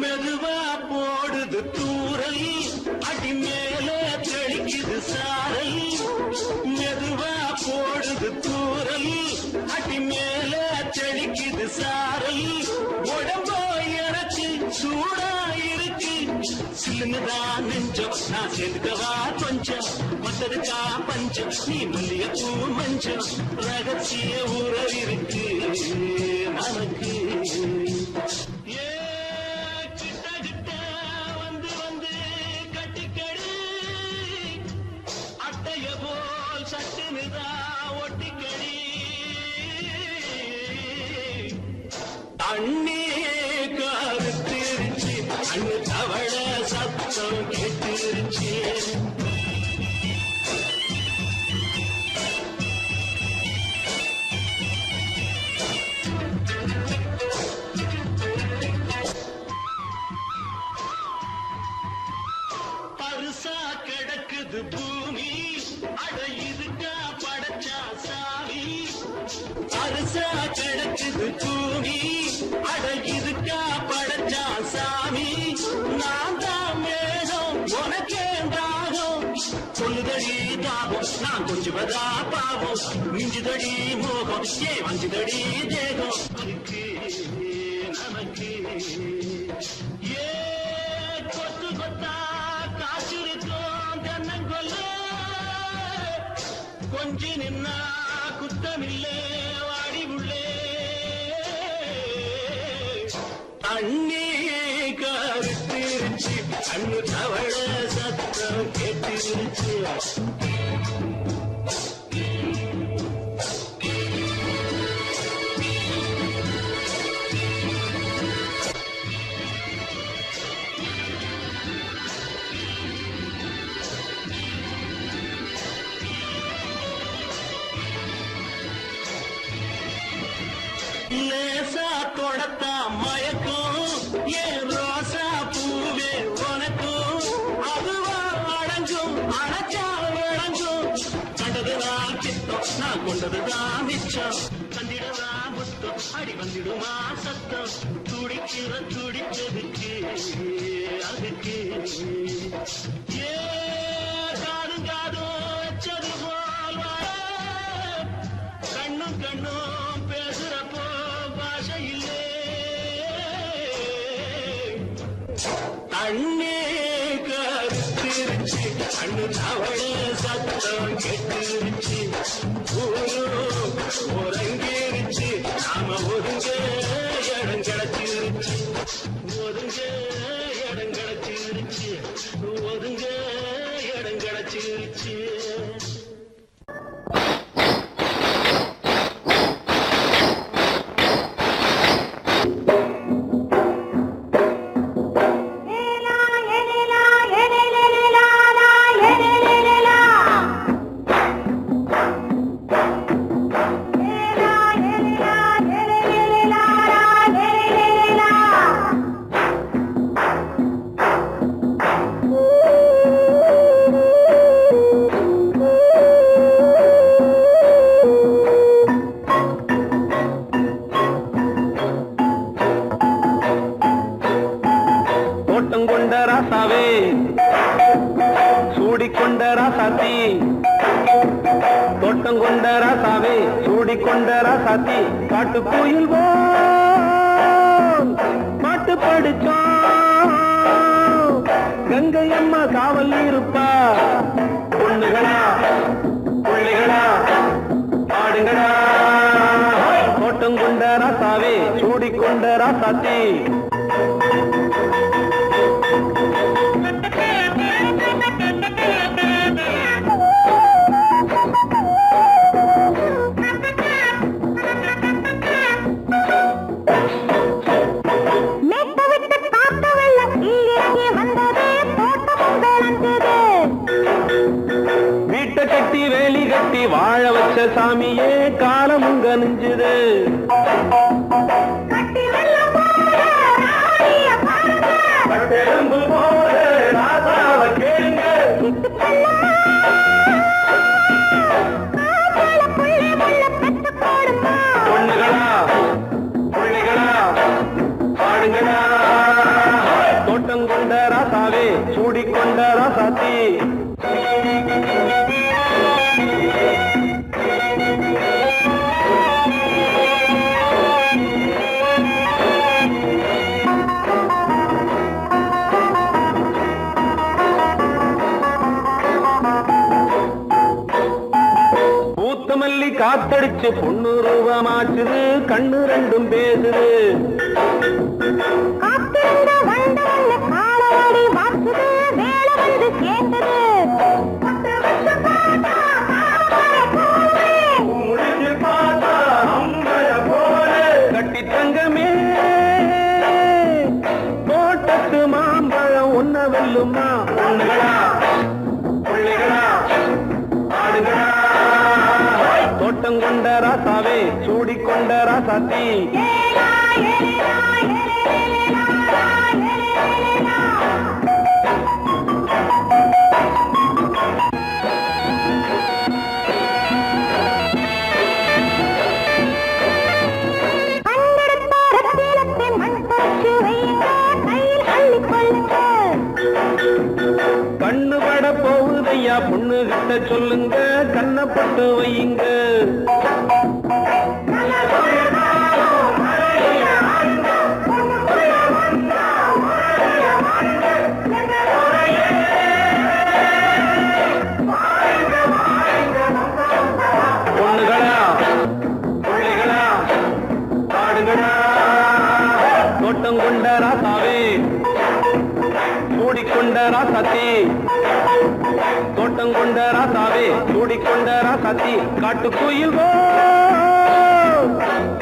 மெதுவா போடுது தூரல், அடி மேலே தெளிக்குது சாரல். மெதுவா போடுது தூரல், அடி மேலே தெளிக்குது சாரல். உடம்போ எனக்கு சூடா இருக்கு, சில்லுங்கதான் நெஞ்சம். நான் சேர்ந்துக்கவா கொஞ்சம், மத்ததுக்கா பஞ்சம். நீ மல்லிய பூ மஞ்சம், ரகசிய உறவு இருக்கு நமக்கு. அண்ணே கருத்திருச்சு, அண்ணு தவள சத்தம் கேட்டிருச்சு. பருசா கிடக்குது பூமி, அட இதுக்கா படைச்சா சாமி. பருசா கிடக்குது பூமி, அட இதுக்கா படைச்சா சாமி. நான் தான் மேகம், உனக்கே தாகம். சொல்லுதடி தாகம், நான் கொஞ்சுவதா பாவம். மிஞ்சுதடி மோகம், ஏ வஞ்சுதடி தேகம். அதுக்கு நமக்கு ஏ கொத்து கொத்தா காற்றிருக்கோம் தென்னங்கொல்ல. கொஞ்சி நின்னா குத்தமில்லே வாடி உள்ளே. அண்ணே கருத்திருச்சு, அண்ணு தவள சத்தம் கேட்டிருச்சு. லேசா தொடத்தா மயக்கும், ஏன் ரோசா பூவே உனக்கும். அதுவா அடங்கும், அடைச்சா விளங்கும். கண்டதுதான் சித்தம், நான் கொண்டதுதான் மிச்சம். கண்டிடவா புத்தம், அடி வந்திடுமா சத்தம். துடிக்கிற துடிச்சதுக்கு அதுக்கு ஏ காதும் காதும் வச்சது போல் வர. கண்ணும் கண்ணும் பேசுறப்போ பாஷை இல்லே. அண்ணே கருத்திருச்சு, அண்ணு தவள சத்தம் கெட்டிருச்சு. ஒருங்கிருச்சு, நாம ஒதுங்க இடம் கிடைச்சிருச்சு. ஒதுங்க இடம் கிடைச்சிருச்சு, ஒதுங்க இடம் கிடைச்சிருச்சு. தோட்டங்கொண்ட ராசாவே சூடிக்கொண்ட ராசாத்தி தோட்டங்கொண்ட ராசாவே சூடிக்கொண்ட ராசாத்தி காட்டு கோயில் மாட்டு படிச்சோம் கங்கை அம்மா காவல் இருப்பா பொண்ணுகளா பிள்ளைகளா ஆடுங்களா தோட்டங்கொண்ட ராசாவே சூடிக்கொண்ட ராசாத்தி வீட்டை கட்டி வேலி கட்டி வாழ வச்ச சாமியே காலமுங்க நெஞ்சுது பொண்ணுகளா பிள்ளைகளா பாடுங்களா தோட்டங்கொண்ட ராசாவே சூடிக்கொண்ட ராசாத்தி பூத்தமல்லி காத்தடிச்சு பொண்ணு ரூபமாச்சுது கண்ணு ரெண்டும் பேசுது கட்டி தங்கமே தோட்டத்து மாம்பழம் ஒன்ன வெல்லுமா பொண்ணுகளா பிள்ளைகளா ஆடுகளா தோட்டங்கொண்ட ராசாவே சூடிக்கொண்ட ராசாத்தி கண்ணு பட போகுதையா பொண்ணு கிட்ட சொல்லுங்க கண்ணப்பட்டு வையுங்க பொண்ணுகளா பிள்ளைகளா ஆடுகளா தோட்டங்கொண்ட ராசாவே சூடிக்கொண்ட ராசாத்தி தோட்டங்கொண்ட ராசாவே சூடிக்கொண்ட ராசாத்தி காட்டு கோயில்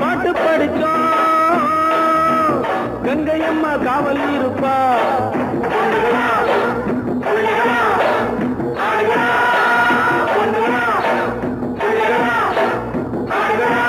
பாட்டு படிச்சோம் கங்கை அம்மா காவல் இருப்பா பொண்ணுகளா பிள்ளைகளா ஆடுகளா பொண்ணுகளா பிள்ளைகளா ஆடுகளா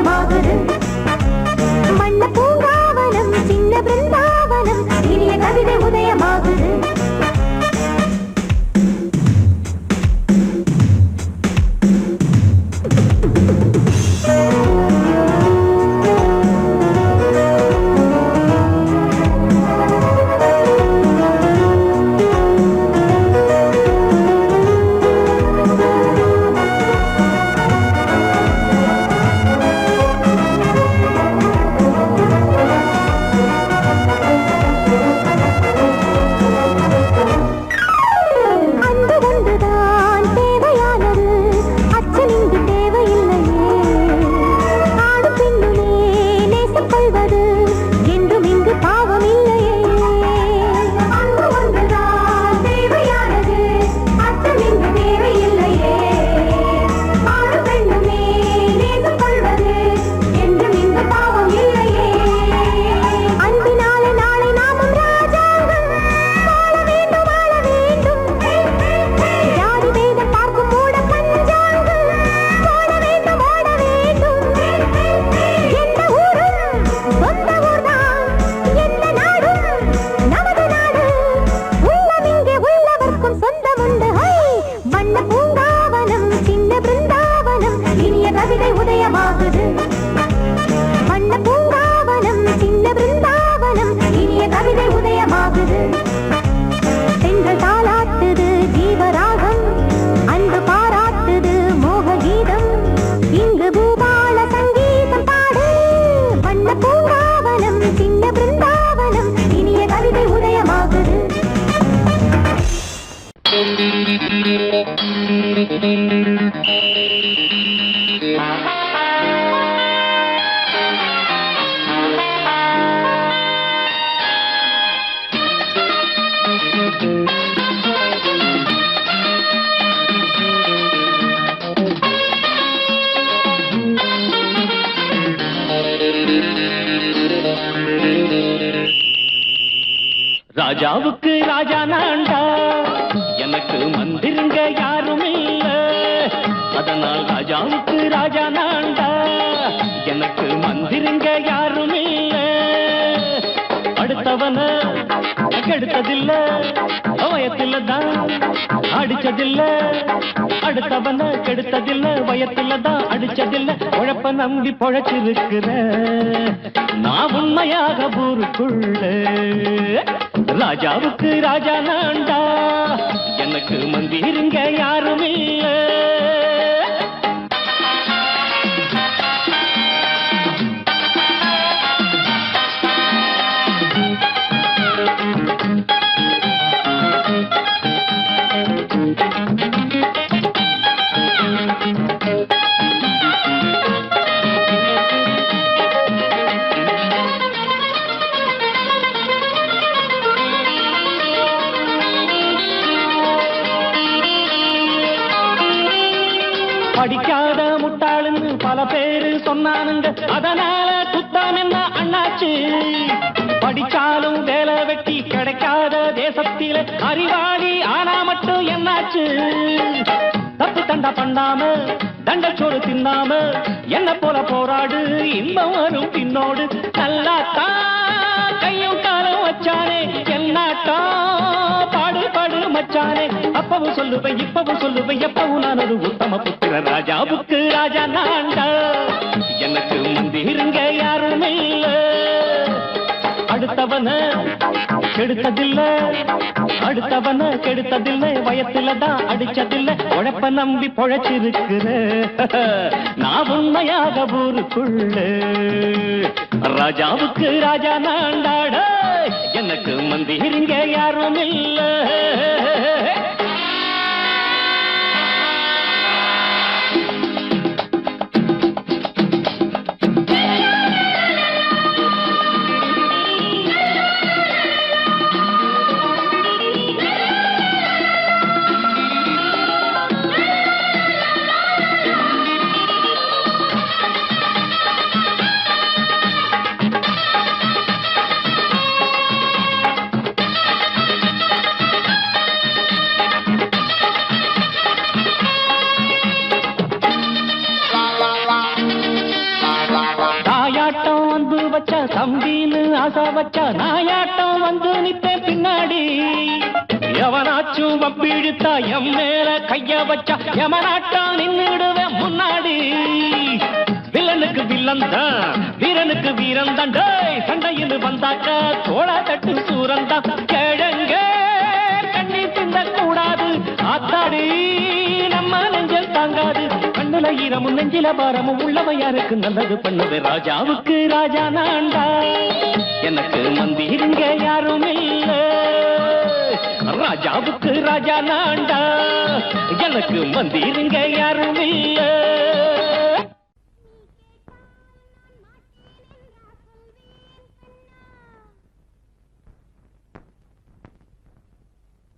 உதயமாகுது மண்ண பூங்காவனம் சின்ன பிருந்தாவனம் இனிய கவிதை உதயமாகுது ராஜாவுக்கு ராஜா நான்டா எனக்கு மந்திருங்க யாரும் இல்ல அதனால் ராஜாவுக்கு ராஜா நான்டா எனக்கு மந்திருங்க யாரும் இல்ல அடுத்தவன கெடுத்ததில்ல வயத்தில தான் அடிச்சதில்ல அடுத்தவன கெடுத்ததில்ல வயத்தில தான் அடிச்சதில்ல உழப்ப நம்பி பொழைச்சிருக்கிற நான் உண்மையாக ஊருக்குள்ள ராஜாவுக்கு ராஜா நான்டா எனக்கு மந்திருங்க யாரும் இல்ல படிக்காத முட்டாளுன்னு பல பேரு சொன்னானுங்க அதனால குத்தம் என்ன அண்ணாச்சு படிச்சாலும் வேலை வெட்டி கிடைக்காத தேசத்தில அறிவாளி ஆனா மட்டும் என்னாச்சு தப்பு தண்டா பண்ணாம தண்டச்சோறு தின்னாம என்ன போல போராடு இன்பம் வரும் பின்னோடு நல்லாத்தான் கையும் காலம் வச்சானே என்னாட்டா பாடு பாடு மச்சானே அப்பவும் சொல்லுவேன் இப்பவும் சொல்லுவேன் எப்பவும் நான் ஒரு உத்தம புத்திர ராஜாவுக்கு ராஜா நான்டா எனக்கு மந்திருங்க யாரும் இல்ல அடுத்தவன கெடுத்ததில்ல அடுத்தவன கெடுத்ததில்லை வயத்தில தான் அடிச்சதில்லை உழைப்ப நம்பி பொழைச்சிருக்கிற நான் உண்மையாக ஊருக்குள்ள ராஜாவுக்கு ராஜா நான்டாட எனக்கு மந்திருங்க யாரும் இல்ல தம்பின்னு ஆசா வச்சா நாயாட்டம் வந்து நிப்பேன் பின்னாடி. எவனாச்சும் வப்பிழுத்தா எம் மேல கைய வச்சா எவனாட்டம் நின்னுடுவேன் முன்னாடி. வில்லனுக்கு வில்லன் தான், வீரனுக்கு வீரன் தான். சண்டையில் வந்தாக்க தோளா தட்டு சூரன் தான். கிழங்க கண்ணி சிந்த கூடாது ஆத்தாடி, நம்ம நெஞ்சல் தாங்காது. கண்ணுல ஈரமும் நெஞ்சில பாரமும் உள்ளவ யாருக்கு நல்லது பண்ணுது. ராஜாவுக்கு ராஜா நான்டா, எனக்கு மந்திருங்க யாரும் இல்ல. ராஜாவுக்கு ராஜா நான்டா, எனக்கு மந்திருங்க யாரும் இல்ல.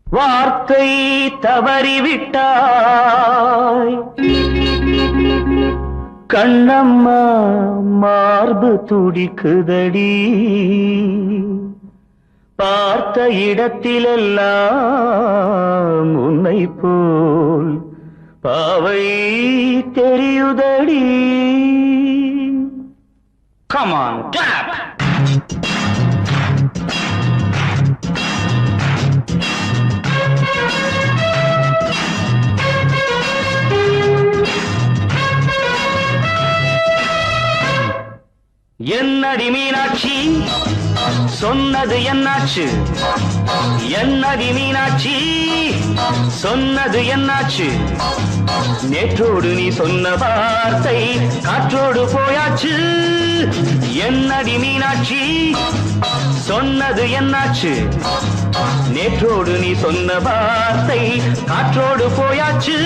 வார்த்தை தவறிவிட்டாய் கண்ணம்மா, மார்பு துடிக்குதடி. பார்த்த இடத்திலெல்லாம் உன்னை போல் பாவை தெரியுதடி. Come on, clap! என்னடி மீனாட்சி சொன்னது என்னாச்சு? என்னடி மீனாட்சி சொன்னது என்னாச்சு? நேற்றோடு நீ சொன்ன வார்த்தை காற்றோடு போயாச்சு. என்னடி மீனாட்சி சொன்னது என்னாச்சு? நேற்றோடு நீ சொன்ன வார்த்தை காற்றோடு போயாச்சு.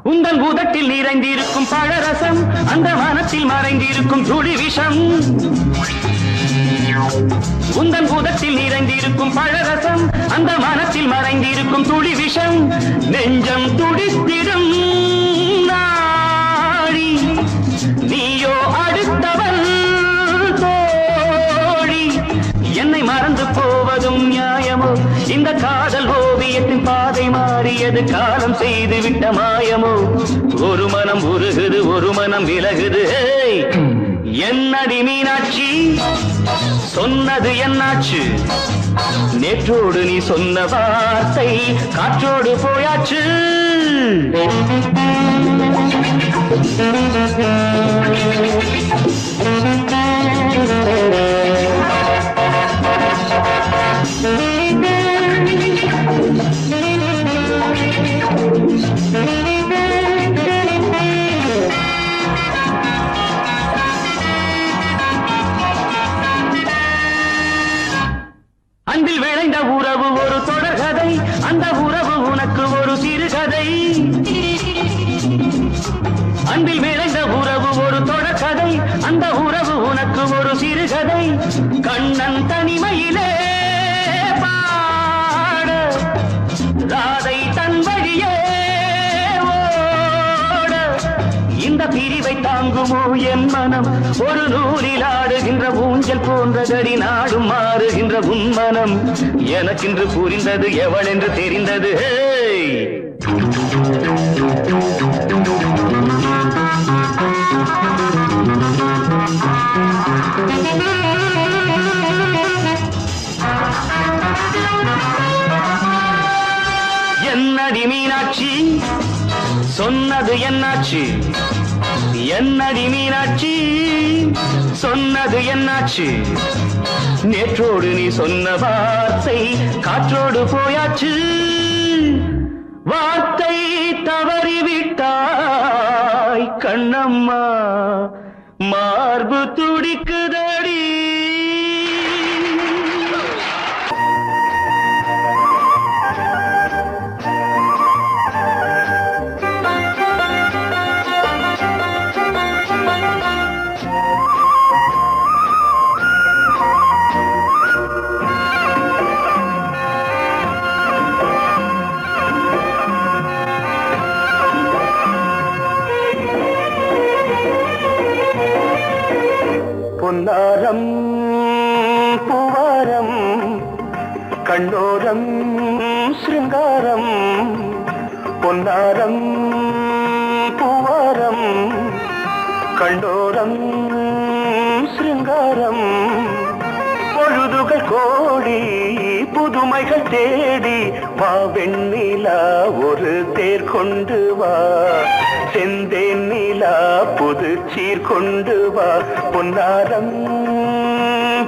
உந்தன் உதட்டில் நிறைந்திருக்கும் பழரசம், அந்த மனத்தில் மறைந்திருக்கும் துளி விஷம். உந்தன் உதட்டில் நிறைந்திருக்கும் பழரசம், அந்த மனத்தில் மறைந்திருக்கும் துளி விஷம். நெஞ்சம் துடித்திடும் நாடி, நீயோ அடுத்தவன் தோழி. என்னை மறந்து போவதும் நியாயமோ? இந்த காதல் ஓவியத்தின் பாதை மாறியது, காலம் செய்து விட்ட மாயமோ? ஒரு மனம் உருகுது, ஒரு மனம் விலகுது. என்னடி மீனாட்சி சொன்னது என்னாச்சு? நேற்றோடு நீ சொன்ன வார்த்தை காற்றோடு போயாச்சு. அன்பில் விளைந்த உறவு ஒரு தொடர்கதை, அந்த உறவு உனக்கு ஒரு சிறுகதை. அன்பில் விளைந்த உறவு ஒரு தொடர்கதை, அந்த உறவு உனக்கு ஒரு சிறுகதை. கண்ணன் தனிமையிலே பாட, ராதை தன் வழியே ஓட. இந்த பிரிவை தாங்குமோ என் மனம்? ஒரு நூலில் ஆடுகின்ற ஊஞ்சல் போன்றதடி, நாடும் மாறுகின்ற உன்மனம். எனக்கென்று புரிந்தது எவள் என்று தெரிந்தது. என்னடி மீனாட்சி சொன்னது என்னாச்சு? என்னடி மீனாட்சி சொன்னது என்னாச்சு? நேற்றோடு நீ சொன்ன வார்த்தை காற்றோடு போயாச்சு. வார்த்தை தவறிவிட்டாய் கண்ணம்மா, மார்பு துடிக்குதடி. பொன்னாரம் பூவாரம் கண்ணோரம் சிருங்காரம் பொன்னாரம் பூவாரம் கண்ணோரம் சிருங்காரம் பொழுதுகள் கோடி புதுமைகள் தேடி வா வெண்ணிலா ஒரு தேர் கொண்டு வா செந்தேன் நிலா புது சீர் கொண்டு வா பொன்னாரம்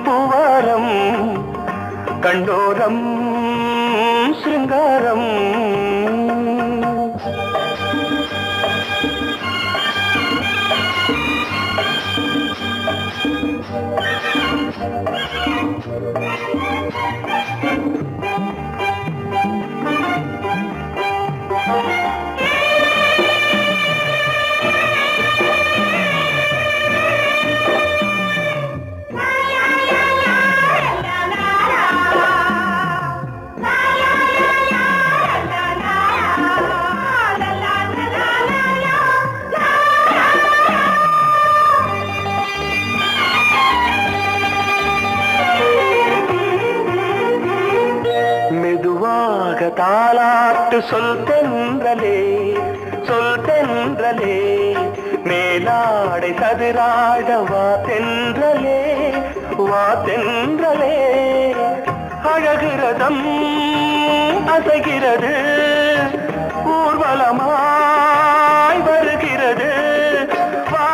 பூவாரம் கண்டோரம் சிருங்காரம் தாலாட்டு சொல் தென்றலே மேலாடை சதுராட வா தென்றலே அழகிறதம் அசைகிறது ஊர்வலமாய் வருகிறது வா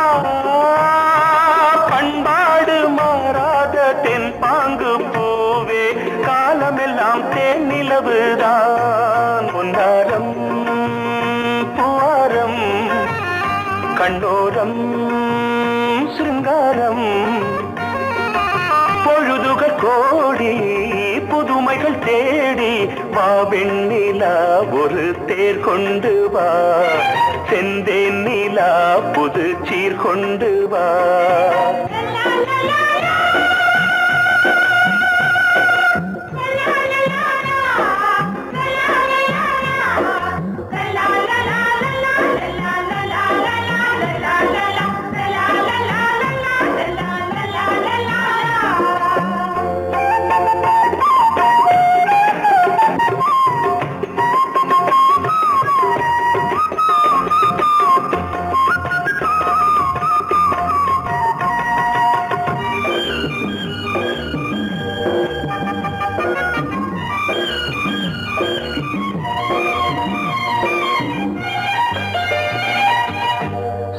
பண்பாடு மாறாத தென் பாங்கு பூவே காலமெல்லாம் தேன் நிலவுதான் பொன்னாரம் பூவாரம் கண்ணோரம் சிருங்காரம் பொழுதுகள் கோடி புதுமைகள் தேடி வா வெண்ணிலா ஒரு தேர் கொண்டு வா செந்தேன் நிலா புது சீர் கொண்டு வா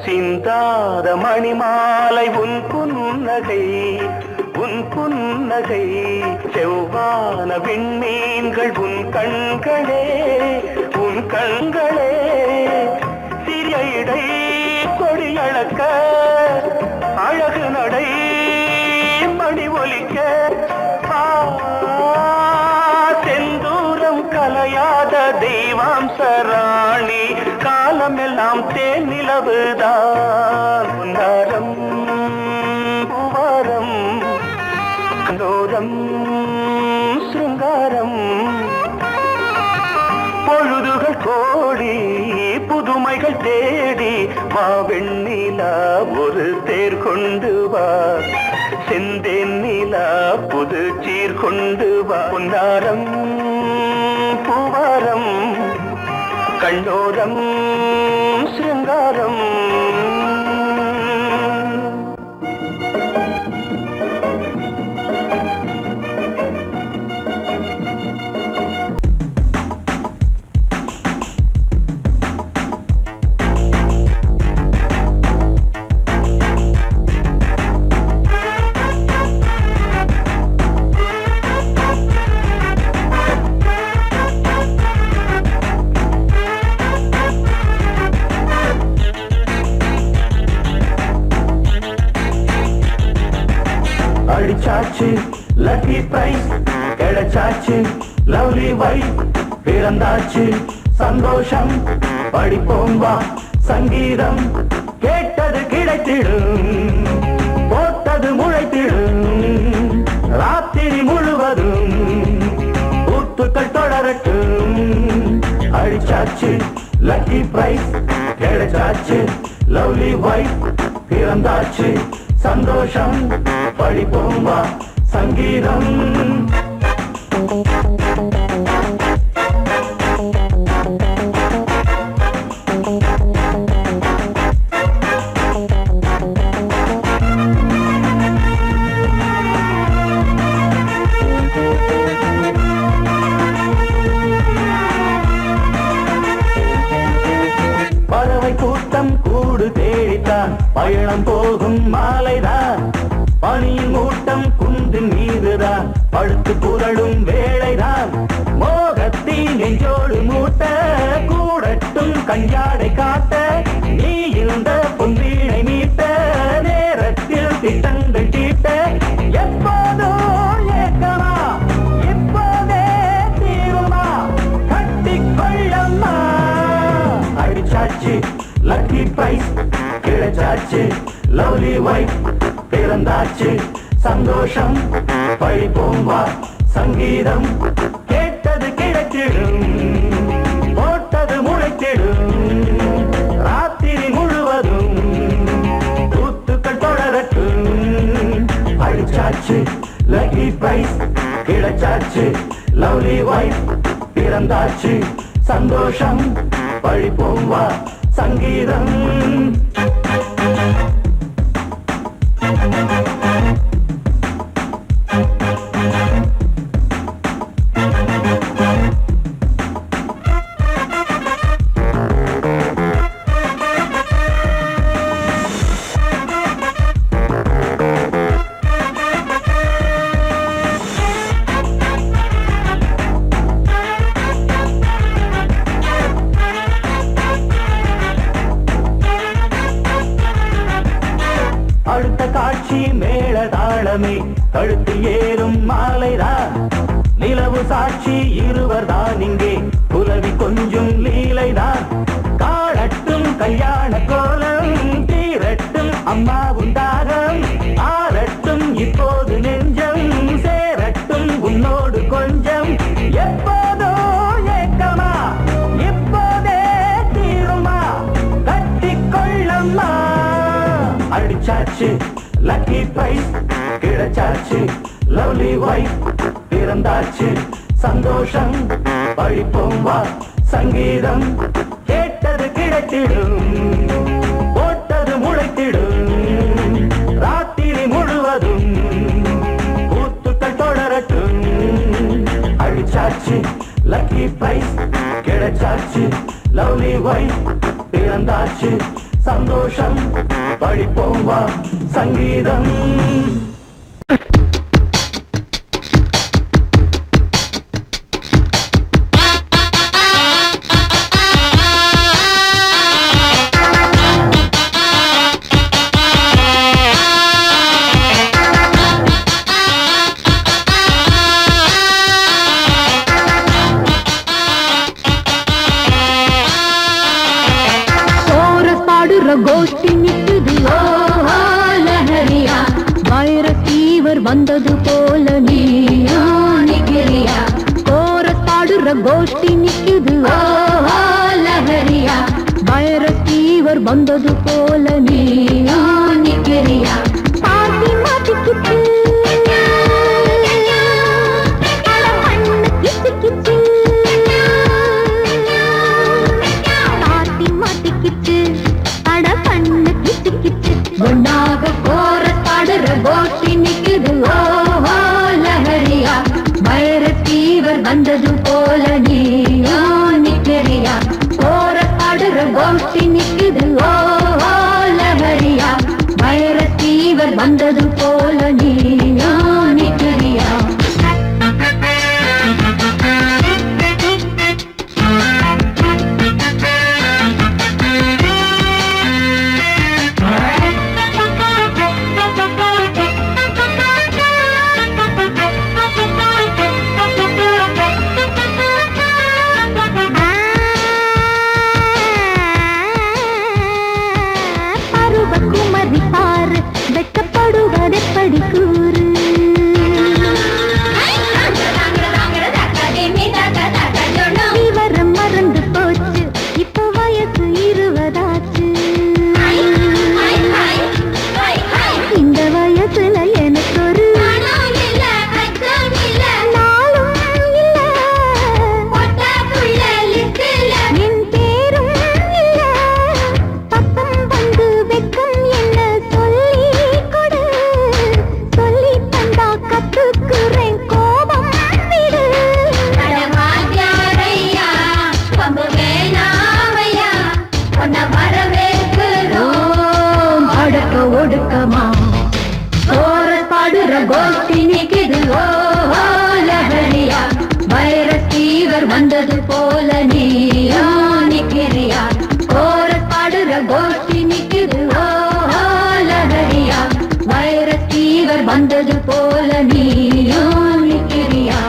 சிந்தாத மணிமாலை உன் புன்னகை செவ்வான விண்மீன்கள் உன் கண்களே சிறிய இடை கொடியளக்க அழகு நடை மணி ஒலிக்க செந்தூரம் கலையாத தெய்வாம்சராணி காலமெல்லாம் தேன் நிலவுதான் பொன்னாரம் பூவாரம் கண்டோரம் சிருங்காரம் பொழுதுகள் கோடி புதுமைகள் தேடி வா வெண்ணிலா ஒரு தேர் கொண்டு வா செந்தேன் நிலா புது சீர் கொண்டு வா பொன்னாரம் பூவாரம் கண்டோரம் சிருங்காரம் அடிச்சாச்சு லக்கி பிரைஸ் கிடைச்சாச்சு லவ்லி வைஃப் பிறந்தாச்சு சந்தோஷம் படிப்போம் வா சங்கீதம் கேட்டது கிடைத்திடும் போட்டது முளைத்திடும் ராத்திரி முழுவதும் ஊத்துக்கள் தொடரட்டும் அடிச்சாச்சு லக்கி பிரைஸ் கிடைச்சாச்சு லவ்லி வைஃப் பிறந்தாச்சு சந்தோஷம் படிப்போம் வா சங்கீதம் பறவை கூட்டம் கூடு தேடித்தான் பயணம் போகும் மாலைதான் பனியின் மூட்டம் குன்றின் மீதுதான் படுத்து புரளும் வேளைதான் மோகத்தின் நெஞ்சோடு மூட்ட கூடட்டும் கஞ்சாடை காட்ட நீ இந்த பொன்வீணை மீட்ட நேரத்தில் திட்டங்கள் தீட்ட எப்போதோ ஏக்கமா இப்போதே தீருமா கட்டிக்கொள்ளம்மா அடிச்சாச்சு லக்கி பிரைஸ் கிடைச்சாச்சு லவ்லி வைஃப் பிறந்தாச்சு சந்தோஷம் படிப்போம் வா சங்கீதம் கேட்டது கிடைத்திடும் போட்டது முளைத்திடும் ராத்திரி முழுவதும் கூத்துக்கள் தொடரட்டும் அடிச்சாச்சு லக்கி பிரைஸ் கிடைச்சாச்சு லவ்லி வைஃப் பிறந்தாச்சு சந்தோஷம் படிப்போம் வா சங்கீதம் அடுத்த காட்சி மேளதாளமே கழுத்தில் ஏறும் மாலைதான் நிலவு சாட்சி இருவர்தான் இங்கே புலவி கொஞ்சம் லீலைதான் காணட்டும் கல்யாண கோலம் தீரட்டும் அம்மா உண்டாகம் ஆரட்டும் இப்போது நெஞ்சம் சேரட்டும் உன்னோடு கொஞ்சம் எப்போதோ ஏக்கமா இப்போதே தீருமா கட்டிக்கொள்ளம்மா அடிச்சாச்சு லக்கி பிரைஸ் கிடைச்சாச்சு லவ்லி வைஃப் பிறந்தாச்சு சந்தோஷம் படிப்போம் வா சங்கீதம் கேட்டது கிடைத்திடும் போட்டது முளைத்திடும் ராத்திரி முழுவதும் கூத்துக்கள் தொடரட்டும் அடிச்சாச்சு லக்கி பிரைஸ் கிடைச்சாச்சு லவ்லி வைஃப் பிறந்தாச்சு சந்தோஷம் படிப்போம் வா சங்கீதம் கோஷ்டி நிக்குது லஹரியா வைரஸ் ஃபீவர் வந்தது போல நீயா நிக்கிறியா கோரஸ் பாடுற கோஷ்டி நிக்குது லஹரியா வைரஸ் ஃபீவர் வந்தது போல நீயா நிக்கிறியா பாட்டி மாட்டிக்கிட்டு ஒன்னாக கோரஸ் பாடுற கோஷ்டி நிக்குது லஹரியா வைரஸ் ஃபீவர் வந்தது போல நீயா நிக்கிறியா கோரஸ் பாடுற கோஷ்டி நிக்குது லஹரியா வைரஸ் ஃபீவர் வந்தது போல நீயா நிக்கிறியா வெட்டப்படுவதெப்ப ஒடுக்கமா கோரஸ் பாடுற கோஷ்டி நிக்குது ஓ லஹரியா வைரஸ் ஃபீவர் வந்தது போல நீயா நிக்கிறியா கோரஸ் பாடுற கோஷ்டி நிக்குது ஓ லஹரியா வைரஸ் ஃபீவர் வந்தது போல நீயா நிக்கிறியா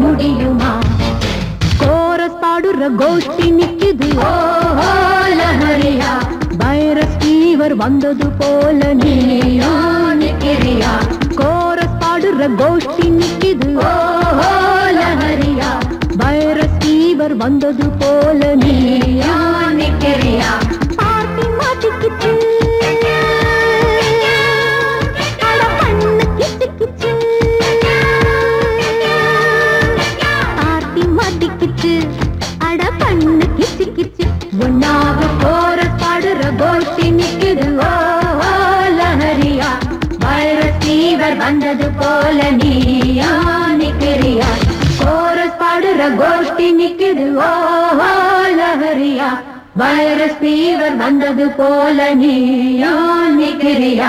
முடியுமா கோரஸ் பாடுற கோஷ்டி நிக்குது ஓ லஹரியா வைரஸ் ஃபீவர் வந்தது போல நீயா நிக்கிறியா கோரஸ் பாடுற கோஷ்டி நிக்குது ஓ லஹரியா வைரஸ் ஃபீவர் வந்தது போல நீயா நிக்கிறியா பார்ட்டி மாட்டிக்கிச்சு அட பண்ணு கிச்சு கிச்சு அட பண்ணு கிச்சு கிச்சு ஒன்னாக கோரஸ் பாடுற கோஷ்டி நிக்குது ஓ லஹரியா வைரஸ் ஃபீவர் வந்தது போல நீயா நிக்கிறியா கோரஸ் பாடுற கோஷ்டி நிக்குது ஓ லஹரியா வைரஸ் ஃபீவர் வந்தது போல நீயா நிக்கிறியா